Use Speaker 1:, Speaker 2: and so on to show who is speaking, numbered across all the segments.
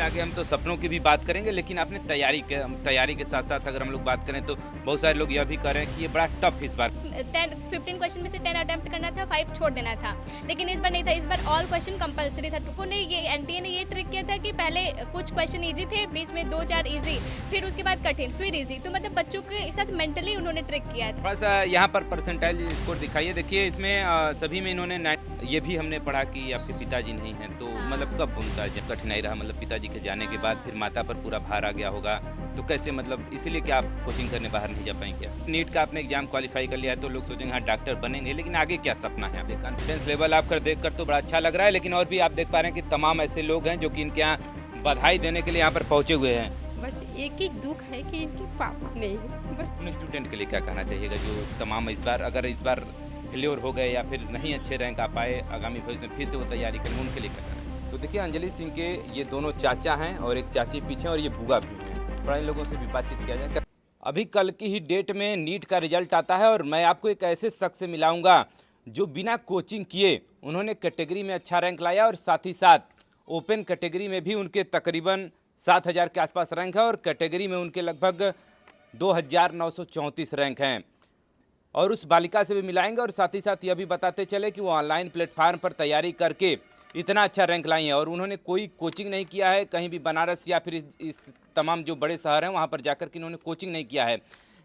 Speaker 1: आगे हम तो सपनों की भी बात करेंगे, लेकिन आपने तैयारी के साथ साथ अगर हम लोग बात करें तो बहुत सारे लोग यह भी कह रहे हैं कि ये बड़ा टफ इस बार
Speaker 2: 15 क्वेश्चन में से 10 अटेम्प्ट करना था, 5 छोड़ देना था। लेकिन इस बार नहीं था, इस बार ऑल क्वेश्चन कंपलसरी था। टुकु ने ये एनटीए ने ये ट्रिक किया था कि पहले कुछ क्वेश्चन इजी थे, बीच में 2-4 इजी, फिर उसके बाद कठिन, फिर इजी। तो मतलब बच्चों के साथ मेंटली उन्होंने ट्रिक किया था।
Speaker 1: थोड़ा सा यहाँ पर परसेंटाइल स्कोर दिखाइए। देखिए इसमें सभी में इन्होंने ये भी हमने पढ़ा कि आपके पिताजी नहीं हैं, तो मतलब कब उनका कठिनाई रहा, मतलब पिताजी के जाने के बाद फिर माता पर पूरा भार आ गया होगा, तो कैसे, मतलब इसीलिए क्या आप कोचिंग करने बाहर नहीं जा पाएंगे? नीट का आपने एग्जाम क्वालिफाई कर लिया है तो लोग सोचेंगे हाँ डॉक्टर बनेंगे, लेकिन आगे क्या सपना है? कॉन्फिडेंस लेवल आपका देखकर तो बड़ा अच्छा लग रहा है, लेकिन और भी आप देख पा रहे हैं कि तमाम ऐसे लोग हैं जो कि इनके यहाँ बधाई देने के लिए यहाँ पर पहुंचे हुए हैं।
Speaker 3: बस एक ही दुख है कि इनके पापा नहीं है। बस
Speaker 1: अपने स्टूडेंट के लिए क्या कहना चाहिएगा जो तमाम इस बार फेल्योर हो गए या फिर नहीं अच्छे रैंक आ पाए, आगामी भविष्य में फिर से वो तैयारी करें, उनके लिए क्या कहना? तो देखिए अंजलि सिंह के ये दोनों चाचा हैं और एक चाची पीछे और ये बुआ भी हैं। थोड़ा इन लोगों से भी बातचीत किया जाए। अभी कल की ही डेट में नीट का रिजल्ट आता है और मैं आपको एक ऐसे शख्स से मिलाऊंगा जो बिना कोचिंग किए उन्होंने कैटेगरी में अच्छा रैंक लाया और साथ ही साथ ओपन कैटेगरी में भी उनके तकरीबन 7,000 के आसपास रैंक है और कैटेगरी में उनके लगभग 2,934 रैंक हैं। और उस बालिका से भी मिलाएंगे और साथ ही साथ यह भी बताते चले कि वो ऑनलाइन प्लेटफार्म पर तैयारी करके इतना अच्छा रैंक लाई है और उन्होंने कोई कोचिंग नहीं किया है, कहीं भी बनारस या फिर इस तमाम जो बड़े शहर हैं वहाँ पर जाकर के इन्होंने कोचिंग नहीं किया है।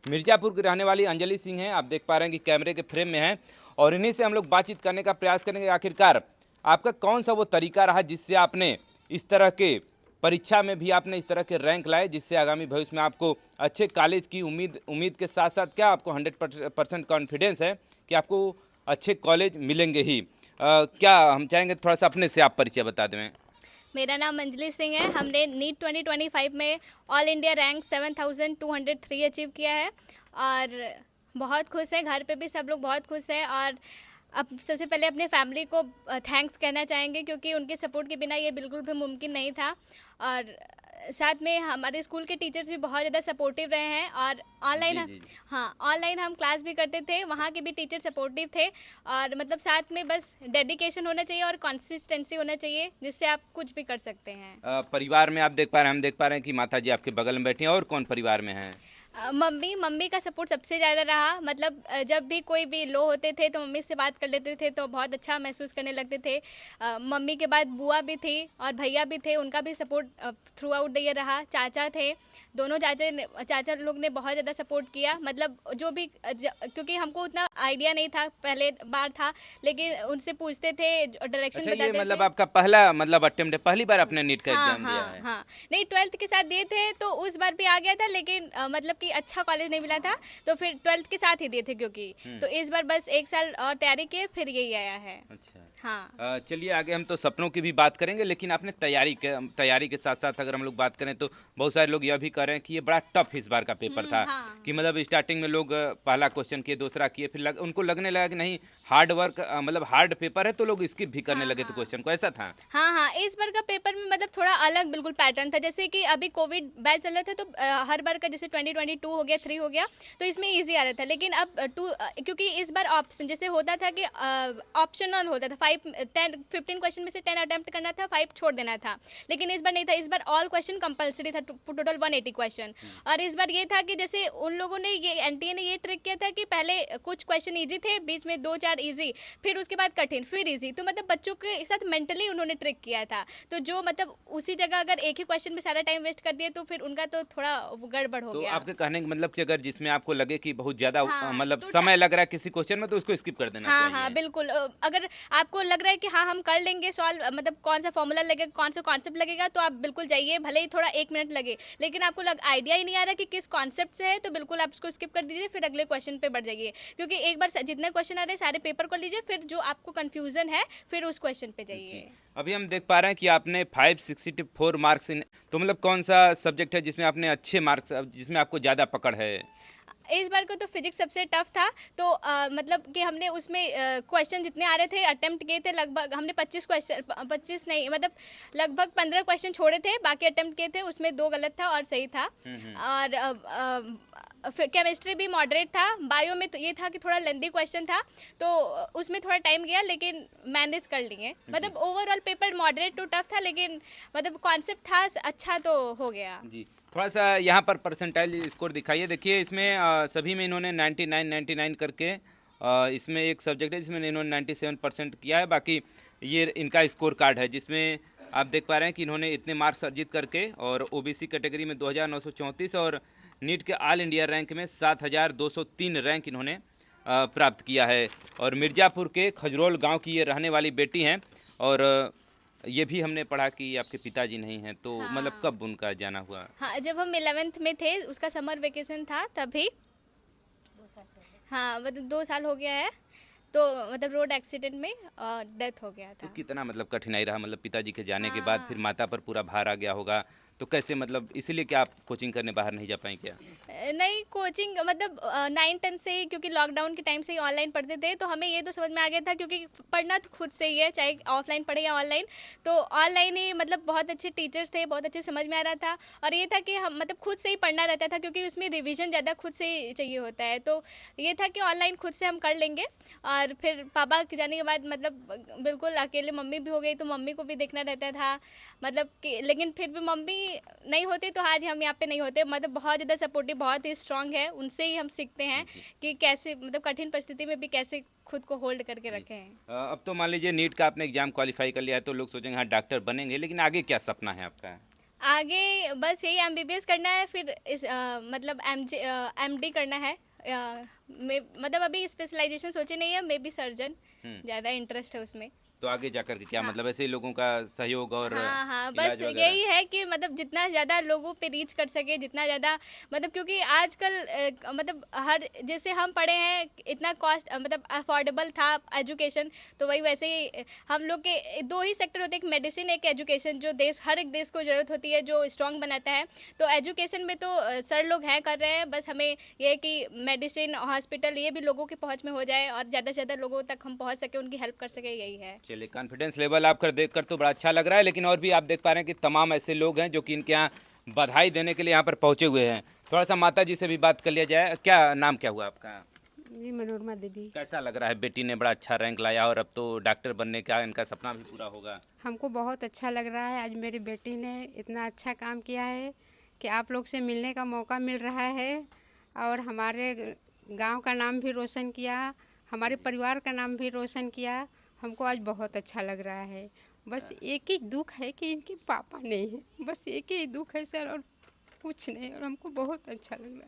Speaker 1: मिर्ज़ापुर की रहने वाली अंजलि सिंह हैं, आप देख पा रहे हैं कि कैमरे के फ्रेम में हैं और इन्हीं से हम लोग बातचीत करने का प्रयास करेंगे। आखिरकार आपका कौन सा वो तरीका रहा जिससे आपने इस तरह के परीक्षा में भी आपने इस तरह के रैंक लाए, जिससे आगामी भविष्य में आपको अच्छे कॉलेज की उम्मीद के साथ साथ क्या आपको 100% कॉन्फिडेंस है कि आपको अच्छे कॉलेज मिलेंगे ही? क्या हम चाहेंगे थोड़ा सा अपने से आप परिचय बता दें।
Speaker 2: मेरा नाम अंजलि सिंह है। हमने नीट 2025 में ऑल इंडिया रैंक 7203 अचीव किया है और बहुत खुश है। घर पे भी सब लोग बहुत खुश हैं और अब सबसे पहले अपने फैमिली को थैंक्स कहना चाहेंगे क्योंकि उनके सपोर्ट के बिना ये बिल्कुल भी मुमकिन नहीं था। और साथ में हमारे स्कूल के टीचर्स भी बहुत ज़्यादा सपोर्टिव रहे हैं और ऑनलाइन हम क्लास भी करते थे, वहाँ के भी टीचर सपोर्टिव थे। और मतलब साथ में बस डेडिकेशन होना चाहिए और कंसिस्टेंसी होना चाहिए जिससे आप कुछ भी कर सकते हैं।
Speaker 1: परिवार में आप देख पा रहे हैं, हम देख पा रहे हैं कि माता जी आपके बगल में बैठी हैं, और कौन परिवार में है?
Speaker 2: मम्मी का सपोर्ट सबसे ज़्यादा रहा। मतलब जब भी कोई भी लो होते थे तो मम्मी से बात कर लेते थे तो बहुत अच्छा महसूस करने लगते थे। मम्मी के बाद बुआ भी थी और भैया भी थे, उनका भी support through out the year रहा। चाचा थे, दोनों चाचा लोग ने बहुत ज़्यादा सपोर्ट किया। मतलब जो भी क्योंकि हमको उतना आइडिया नहीं था, पहले बार था, लेकिन उनसे पूछते थे, डायरेक्शन बताते थे।
Speaker 1: मतलब आपका पहला अटेम्प्ट है, पहली बार आपने नीट का एग्जाम दिया है?
Speaker 2: हाँ, नहीं 12th के साथ दिए थे तो उस बार भी आ गया था, लेकिन मतलब कि अच्छा कॉलेज नहीं मिला था तो फिर 12th के साथ ही दिए थे क्योंकि तो इस बार बस 1 साल और तैयारी किए फिर यही आया है।
Speaker 1: अच्छा
Speaker 2: हाँ,
Speaker 1: चलिए आगे हम तो सपनों की भी बात करेंगे, लेकिन आपने तैयारी के साथ साथ अगर हम लोग बात करें तो बहुत सारे लोग यह भी कह रहे हैं कि ये बड़ा टफ इस बार का पेपर था।
Speaker 2: हाँ।
Speaker 1: कि मतलब स्टार्टिंग में लोग पहला क्वेश्चन किए, दूसरा किए, फिर उनको लगने लगा कि नहीं हार्ड वर्क, मतलब हार्ड पेपर है, तो लोग स्किप भी करने लगे थे क्वेश्चन को, ऐसा था?
Speaker 2: हाँ, इस बार का पेपर में मतलब थोड़ा अलग बिल्कुल पैटर्न था। जैसे कि अभी कोविड बैच चल रहा था तो हर बार का जैसे 2022 हो गया, 3 हो गया तो इसमें इजी आ रहा था। लेकिन अब क्योंकि इस बार ऑप्शन जैसे होता था कि ऑप्शनल होता था, 15 क्वेश्चन में से 10 अटेम्प्ट करना था, 5 छोड़ देना था। लेकिन इस बार नहीं था, इस बार ऑल क्वेश्चन कंपलसरी था, टोटल 180 क्वेश्चन। और इस बार ये था कि जैसे उन लोगों ने ये एनटीए ने ये ट्रिक किया था कि पहले कुछ क्वेश्चन इजी थे, बीच में 2-4 इजी, फिर उसके बाद कठिन, फिर इजी। तो मतलब बच्चों के साथ मेंटली उन्होंने ट्रिक किया था। तो जो मतलब उसी जगह अगर एक ही क्वेश्चन में सारा टाइम वेस्ट कर दिए तो फिर उनका तो थोड़ा गड़बड़ हो
Speaker 1: तो
Speaker 2: गया।
Speaker 1: आपके कहने का मतलब कि अगर जिसमें आपको लगे कि बहुत ज्यादा मतलब
Speaker 2: तो
Speaker 1: समय लग रहा है किसी क्वेश्चन में तो उसको स्किप कर देना चाहिए।
Speaker 2: हाँ, बिल्कुल। अगर आपको लग रहा है कि हाँ हम कर लेंगे सॉल्व, मतलब कौन सा फॉर्मूला लगेगा, कौन सा कॉन्सेप्ट लगेगा, तो आप बिल्कुल जाइए, भले ही थोड़ा 1 मिनट लगे। लेकिन आपको आइडिया ही नहीं आ रहा कि किस कॉन्सेप्ट से है तो बिल्कुल आप उसको स्किप कर दीजिए, फिर अगले क्वेश्चन पे बढ़ जाइए। क्योंकि एक बार जितने क्वेश्चन आ रहे हैं सारे पेपर कर लीजिए, फिर जो आपको कंफ्यूजन है फिर उस क्वेश्चन पे जाइए।
Speaker 1: अभी हम देख पा रहे हैं कि आपने 564 मार्क्स तो मतलब कौन सा सब्जेक्ट है जिसमें आपने अच्छे मार्क्स, जिसमें आपको ज़्यादा पकड़ है?
Speaker 2: इस बार को तो फिजिक्स सबसे टफ था। तो मतलब कि हमने उसमें क्वेश्चन जितने आ रहे थे अटेम्प्ट किए थे, लगभग हमने 25 नहीं, मतलब लगभग 15 क्वेश्चन छोड़े थे, बाकी अटेम्प्ट किए थे, उसमें 2 गलत था और सही था। और केमिस्ट्री भी मॉडरेट था, बायो में तो ये था कि थोड़ा लेंदी क्वेश्चन था, तो उसमें थोड़ा टाइम गया, लेकिन मैनेज कर लिए। मतलब overall paper moderate to tough था, लेकिन मतलब कॉन्सेप्ट था अच्छा, तो हो गया।
Speaker 1: जी, थोड़ा सा यहाँ पर परसेंटाइल स्कोर दिखाइए। देखिए इसमें सभी में इन्होंने 99 करके इसमें एक सब्जेक्ट है जिसमें इन्होंने 97% किया है। बाकी ये इनका स्कोर कार्ड है जिसमें आप देख पा रहे हैं कि इन्होंने इतने मार्क्स अर्जित करके, और ओबीसी कैटेगरी में 2934 और नीट के ऑल इंडिया रैंक में 7203 रैंक इन्होंने प्राप्त किया है। और मिर्ज़ापुर के खजरोल गांव की ये रहने वाली बेटी हैं, और ये भी हमने पढ़ा कि आपके पिताजी नहीं हैं, तो मतलब कब उनका जाना हुआ?
Speaker 2: हाँ, जब हम 11th में थे, उसका समर वेकेशन था तभी। हाँ, मतलब 2 साल हो गया है, तो मतलब रोड एक्सीडेंट में डेथ हो गया
Speaker 1: तो
Speaker 2: था।
Speaker 1: कितना मतलब कठिनाई रहा, मतलब पिताजी के जाने के बाद फिर माता पर पूरा भार आ गया होगा, तो कैसे, मतलब इसीलिए क्या आप कोचिंग करने बाहर नहीं जा पाए क्या?
Speaker 2: नहीं, कोचिंग मतलब 9-10 से ही, क्योंकि लॉकडाउन के टाइम से ही ऑनलाइन पढ़ते थे, तो हमें ये तो समझ में आ गया था, क्योंकि पढ़ना तो खुद से ही है, चाहे ऑफलाइन पढ़े या ऑनलाइन। तो ऑनलाइन ही मतलब बहुत अच्छे टीचर्स थे, बहुत अच्छे समझ में आ रहा था, और ये था कि हम मतलब खुद से ही पढ़ना रहता था, क्योंकि उसमें रिवीजन ज़्यादा खुद से ही चाहिए होता है। तो ये था कि ऑनलाइन खुद से हम कर लेंगे। और फिर पापा के जाने के बाद मतलब बिल्कुल अकेले मम्मी भी हो गई, तो मम्मी को भी देखना रहता था, मतलब कि लेकिन फिर भी मम्मी नहीं होती तो आज हम यहाँ पे नहीं होते। मतलब बहुत ज़्यादा सपोर्टिव, बहुत ही स्ट्रांग है, उनसे ही हम सीखते हैं कि कैसे मतलब कठिन परिस्थिति में भी कैसे खुद को होल्ड करके रखे हैं।
Speaker 1: अब तो मान लीजिए नीट का आपने एग्जाम क्वालिफाई कर लिया है, तो लोग सोचेंगे हाँ डॉक्टर बनेंगे, लेकिन आगे क्या सपना है आपका?
Speaker 2: आगे बस यही MBBS करना है, फिर इस मतलब MD करना है। मतलब अभी स्पेशलाइजेशन सोचे नहीं है, मे बी सर्जन ज़्यादा इंटरेस्ट है उसमें।
Speaker 1: तो आगे जाकर के क्या मतलब ऐसे ही लोगों का सहयोग और
Speaker 2: हाँ,
Speaker 1: इलाज
Speaker 2: बस
Speaker 1: वगैरह?
Speaker 2: यही है कि मतलब जितना ज़्यादा लोगों पे रीच कर सके, जितना ज़्यादा मतलब, क्योंकि आजकल मतलब हर जैसे हम पढ़े हैं इतना कॉस्ट मतलब अफोर्डेबल था एजुकेशन, तो वही वैसे ही हम लोग के 2 ही सेक्टर होते हैं, एक मेडिसिन, एक एजुकेशन, जो हर एक देश को ज़रूरत होती है, जो स्ट्रॉन्ग बनाता है। तो एजुकेशन में तो सर लोग हैं, कर रहे हैं, बस हमें ये है कि मेडिसिन, हॉस्पिटल, ये भी लोगों की पहुँच में हो जाए, और ज़्यादा से ज़्यादा लोगों तक हम पहुँच सके, उनकी हेल्प कर सके, यही है।
Speaker 1: चलिए, कॉन्फिडेंस लेवल आपका देखकर तो बड़ा अच्छा लग रहा है, लेकिन और भी आप देख पा रहे हैं कि तमाम ऐसे लोग हैं जो कि इनके यहाँ बधाई देने के लिए यहाँ पर पहुँचे हुए हैं। थोड़ा सा माता जी से भी बात कर लिया जाए। क्या नाम क्या हुआ आपका?
Speaker 3: जी, मनोरमा देवी।
Speaker 1: कैसा लग रहा है, बेटी ने बड़ा अच्छा रैंक लाया और अब तो डॉक्टर बनने का इनका सपना भी पूरा होगा?
Speaker 3: हमको बहुत अच्छा लग रहा है, आज मेरी बेटी ने इतना अच्छा काम किया है कि आप लोग से मिलने का मौका मिल रहा है, और हमारे गांव का नाम भी रोशन किया, हमारे परिवार का नाम भी रोशन किया। हमको आज बहुत अच्छा लग रहा है। बस एक ही दुख है कि इनके पापा नहीं है, बस एक ही दुख है सर, और कुछ नहीं, और हमको बहुत अच्छा लग रहा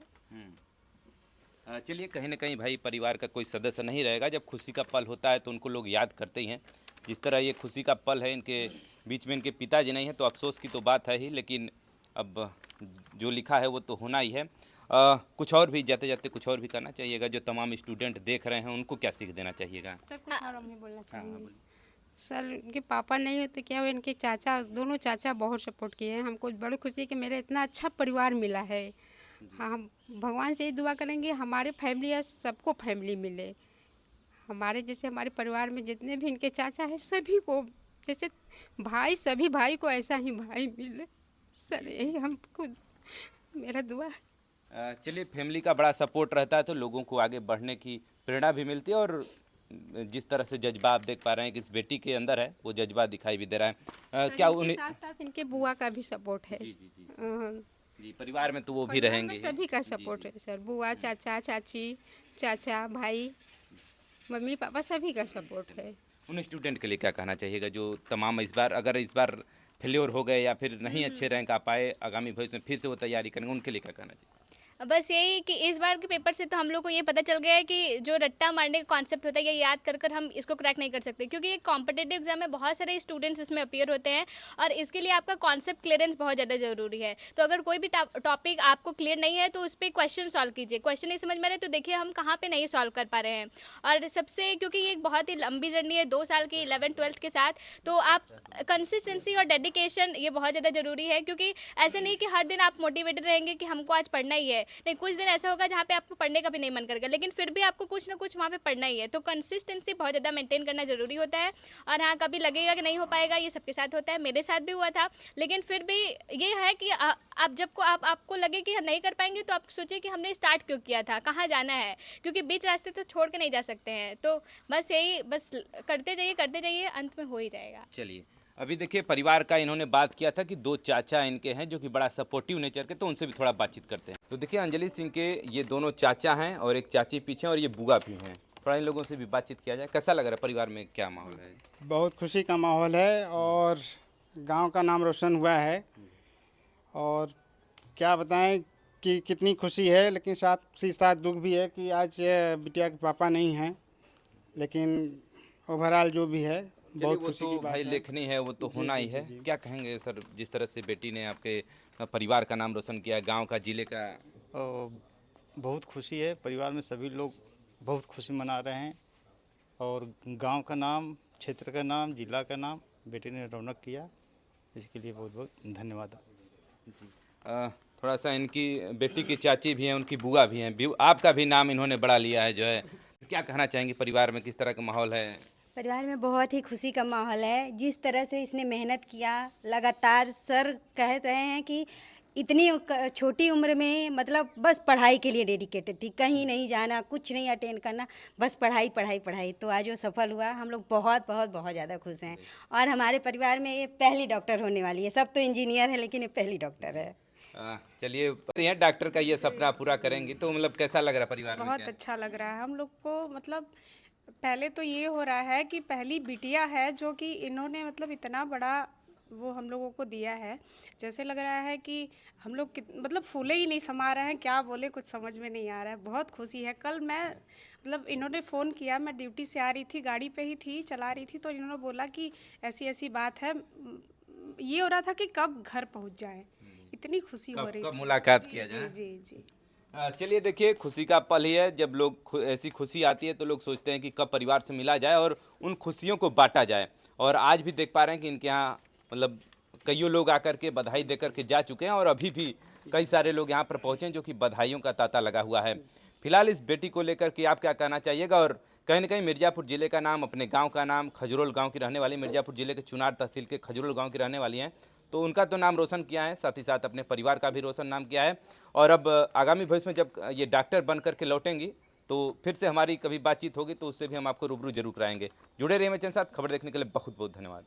Speaker 3: है।
Speaker 1: चलिए, कहीं ना कहीं भाई परिवार का कोई सदस्य नहीं रहेगा, जब खुशी का पल होता है तो उनको लोग याद करते ही हैं। जिस तरह ये खुशी का पल है, इनके बीच में इनके पिताजी नहीं है, तो अफसोस की तो बात है ही, लेकिन अब जो लिखा है वो तो होना ही है। कुछ और भी जाते जाते कुछ और भी करना चाहिएगा, जो तमाम स्टूडेंट देख रहे हैं उनको क्या सीख देना चाहिएगा?
Speaker 3: सर कुछ और हम नहीं बोलना चाहेंगे। सर इनके पापा नहीं हो तो क्या हो, इनके चाचा, दोनों चाचा बहुत सपोर्ट किए हैं हमको। बड़ी खुशी है कि मेरे इतना अच्छा परिवार मिला है। हाँ, हम भगवान से ही दुआ करेंगे हमारे फैमिली या सबको फैमिली मिले। हमारे जैसे हमारे परिवार में जितने भी इनके चाचा हैं, सभी को जैसे भाई, सभी भाई को ऐसा ही भाई मिले। सर यही हमको मेरा दुआ है।
Speaker 1: चलिए, फैमिली का बड़ा सपोर्ट रहता है तो लोगों को आगे बढ़ने की प्रेरणा भी मिलती है, और जिस तरह से जज्बा आप देख पा रहे हैं कि इस बेटी के अंदर है, वो जज्बा दिखाई भी दे रहा है। क्या
Speaker 3: इनके
Speaker 1: उन्हें
Speaker 3: साथ साथ इनके बुआ का भी सपोर्ट है।
Speaker 1: जी, परिवार में तो वो भी
Speaker 3: परिवार में
Speaker 1: रहेंगे।
Speaker 3: सभी का सपोर्ट है सर, बुआ, चाचा, चाची, चाचा, भाई, मम्मी, पापा, सभी का सपोर्ट है।
Speaker 1: उन स्टूडेंट के लिए क्या कहना चाहिएगा जो तमाम इस बार फेल्योर हो गए या फिर नहीं अच्छे रैंक आ पाए, आगामी भविष्य में फिर से वो तैयारी करेंगे, उनके लिए क्या कहना चाहिए?
Speaker 2: बस यही कि इस बार के पेपर से तो हम लोग को ये पता चल गया है कि जो रट्टा मारने का कॉन्सेप्ट होता है, ये याद कर कर हम इसको क्रैक नहीं कर सकते, क्योंकि ये कॉम्पिटेटिव एग्जाम में बहुत सारे स्टूडेंट्स इसमें अपीयर होते हैं, और इसके लिए आपका कॉन्सेप्ट क्लियरेंस बहुत ज़्यादा ज़रूरी है। तो अगर कोई भी टॉपिक आपको क्लियर नहीं है तो उस पर क्वेश्चन सॉल्व कीजिए। क्वेश्चन नहीं समझ में आ रहा है तो देखिए हम कहाँ पर नहीं सॉल्व कर पा रहे हैं। और सबसे, क्योंकि ये एक बहुत ही लंबी जर्नी है 2 साल की 11th-12th के साथ, तो आप कंसिस्टेंसी और डेडिकेशन ये बहुत ज़्यादा ज़रूरी है, क्योंकि ऐसे नहीं कि हर दिन आप मोटिवेटेड रहेंगे कि हमको आज पढ़ना ही है। नहीं, कुछ दिन ऐसा होगा जहाँ पे आपको पढ़ने का भी नहीं मन करेगा, लेकिन फिर भी आपको कुछ ना कुछ वहाँ पे पढ़ना ही है। तो कंसिस्टेंसी बहुत ज़्यादा मेंटेन करना ज़रूरी होता है। और हाँ, कभी लगेगा कि नहीं हो पाएगा, ये सबके साथ होता है, मेरे साथ भी हुआ था। लेकिन फिर भी ये है कि आप जब को आपको लगे कि नहीं कर पाएंगे, तो आप सोचिए कि हमने स्टार्ट क्यों किया था, कहाँ जाना है, क्योंकि बीच रास्ते तो छोड़ के नहीं जा सकते हैं। तो बस यही, बस करते जाइए, अंत में हो ही जाएगा।
Speaker 1: चलिए, अभी देखिए परिवार का इन्होंने बात किया था कि 2 चाचा इनके हैं जो कि बड़ा सपोर्टिव नेचर के, तो उनसे भी थोड़ा बातचीत करते हैं। तो देखिए अंजलि सिंह के ये दोनों चाचा हैं और एक चाची पीछे और ये बुआ भी हैं। थोड़ा इन लोगों से भी बातचीत किया जाए, कैसा लग रहा है, परिवार में क्या माहौल है?
Speaker 4: बहुत खुशी का माहौल है और गांव का नाम रोशन हुआ है। और क्या बताएं कि कितनी खुशी है, लेकिन साथ ही साथ दुख भी है कि आज बिटिया के पापा नहीं हैं। लेकिन ओवरऑल जो भी है बहुत
Speaker 1: वो
Speaker 4: खुशी
Speaker 1: तो
Speaker 4: की बात
Speaker 1: भाई
Speaker 4: है।
Speaker 1: लेखनी है, वो तो होना ही है। क्या कहेंगे सर, जिस तरह से बेटी ने आपके परिवार का नाम रोशन किया, गांव का, जिले का?
Speaker 5: बहुत खुशी है, परिवार में सभी लोग बहुत खुशी मना रहे हैं और गांव का नाम, क्षेत्र का नाम, जिला का नाम बेटे ने रौनक किया, इसके लिए बहुत बहुत धन्यवाद।
Speaker 1: थोड़ा सा इनकी बेटी की चाची भी हैं, उनकी बुआ भी हैं, आपका भी नाम इन्होंने बड़ा लिया है जो है, क्या कहना चाहेंगे, परिवार में किस तरह का माहौल है?
Speaker 6: परिवार में बहुत ही खुशी का माहौल है। जिस तरह से इसने मेहनत किया, लगातार सर कह रहे हैं कि इतनी छोटी उम्र में मतलब बस पढ़ाई के लिए डेडिकेटेड थी, कहीं नहीं जाना, कुछ नहीं अटेंड करना, बस पढ़ाई पढ़ाई पढ़ाई। तो आज वो सफल हुआ, हम लोग बहुत बहुत बहुत ज़्यादा खुश हैं। और हमारे परिवार में ये पहली डॉक्टर होने वाली है। सब तो इंजीनियर है, लेकिन ये पहली डॉक्टर है।
Speaker 1: चलिए, ये डॉक्टर का ये सपना पूरा करेंगी, तो मतलब कैसा लग रहा है परिवार में?
Speaker 7: बहुत
Speaker 1: क्या?
Speaker 7: अच्छा लग रहा है हम लोग को। मतलब पहले तो ये हो रहा है कि पहली बिटिया है जो कि इन्होंने मतलब इतना बड़ा वो हम लोगों को दिया है। जैसे लग रहा है कि हम लोग मतलब फूले ही नहीं समा रहे हैं, क्या बोले कुछ समझ में नहीं आ रहा है। बहुत खुशी है। कल मैं मतलब इन्होंने फ़ोन किया, मैं ड्यूटी से आ रही थी, गाड़ी पे ही थी, चला रही थी, तो इन्होंने बोला कि ऐसी ऐसी बात है। ये हो रहा था कि कब घर पहुंच जाए, इतनी खुशी हो रही
Speaker 1: कब
Speaker 7: थी।
Speaker 1: मुलाकात किया
Speaker 7: जी
Speaker 1: जाए?
Speaker 7: जी जी।
Speaker 1: चलिए, देखिए खुशी का पल ही है जब लोग ऐसी खुशी आती है तो लोग सोचते हैं कि कब परिवार से मिला जाए और उन खुशियों को बांटा जाए। और आज भी देख पा रहे हैं कि इनके यहाँ मतलब कईयों लोग आकर के बधाई देकर के जा चुके हैं और अभी भी कई सारे लोग यहाँ पर पहुँचे जो कि बधाइयों का तांता लगा हुआ है। फिलहाल इस बेटी को लेकर के आप क्या कहना चाहिएगा? और कहीं ना कहीं मिर्ज़ापुर ज़िले का नाम, अपने गांव का नाम, खजुरोल गांव की रहने वाली, मिर्ज़ापुर ज़िले के चुनार तहसील के खजुरोल गांव की रहने वाली हैं, तो उनका तो नाम रोशन किया है, साथ ही साथ अपने परिवार का भी रोशन नाम किया है। और अब आगामी भविष्य में जब ये डॉक्टर बन करके लौटेंगी तो फिर से हमारी कभी बातचीत होगी तो उससे भी हम आपको रूबरू जरूर कराएंगे। जुड़े रहिए मेरे साथ। खबर देखने के लिए बहुत बहुत धन्यवाद।